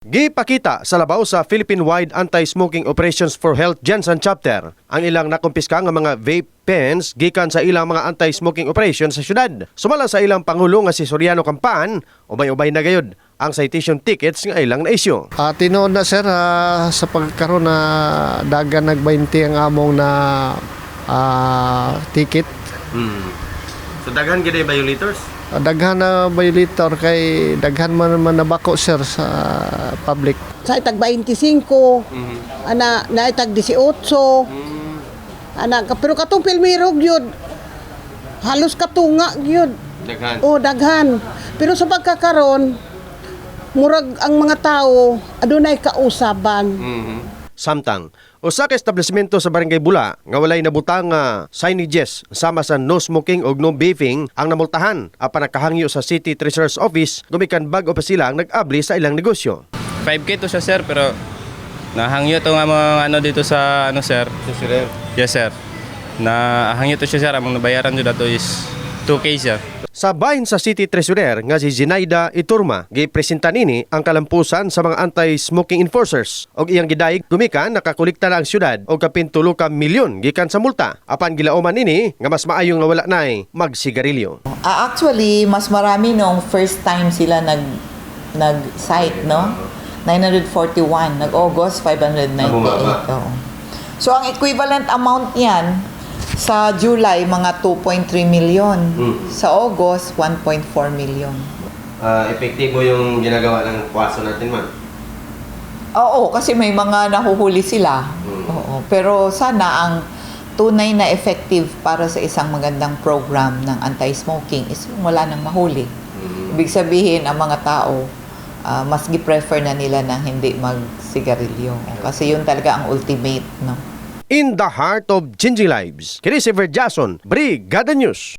Gipakita sa labaw sa Philippine-wide Anti-Smoking Operations for Health Jansan Chapter ang ilang nakumpiska nga mga vape pens gikan sa ilang mga anti-smoking operations sa syudad. Sumala sa ilang pangulo nga si Soriano Campan, ubay-ubay na gayud ang citation tickets nga ilang na-issue. Tinuod na sir sa pagkaroon na dagan nag-20 ang among na ticket. So daghan gid violators? Daghan na violator kay daghan man nabako sir sa public. Sa itag 25, ana na itag 18. Ana pero katong pilmirog yun. Halos katunga yun. Daghan. O daghan. Pero sa pagkakaron murag ang mga tao adunay kausaban. Samtang, usa ka establishmento sa Barangay Bula nga walay nabutang signages sama sa no smoking o no vaping ang namultahan apan nakahangyo sa City Treasurer's Office gumikan bag-o pa sila ang nag-abli sa ilang negosyo. 5K to siya sir pero nahangyo to nga mga dito sa sir. Yes sir. Nahangyo to siya sir among nabayaran jud ato is 2K siya. Sa bahin sa City Treasurer nga si Zinaida Iturma, gipresenta nini ang kalampusan sa mga anti-smoking enforcers og iyang gidayeg gumikan nakakolekta na ang syudad og kapin 3 ka milyon gikan sa multa apan gilaoman nini nga mas maayo nga wala nay magsigarilyo. Actually, mas marami nung first time sila nag-site, no? 941, nag-August 598. Oo. So ang equivalent amount niyan sa July, mga 2.3 million. Sa August, 1.4 million. Epektibo yung ginagawa ng kwaso natin, ma'am? Oo, kasi may mga nahuhuli sila. Oo, pero sana ang tunay na effective para sa isang magandang program ng anti-smoking is wala nang mahuli. Ibig sabihin, ang mga tao, mas gi-prefer na nila na hindi magsigarilyo. Kasi yun talaga ang ultimate, no? In the heart of changing lives, kini si Verjason, Brigada News.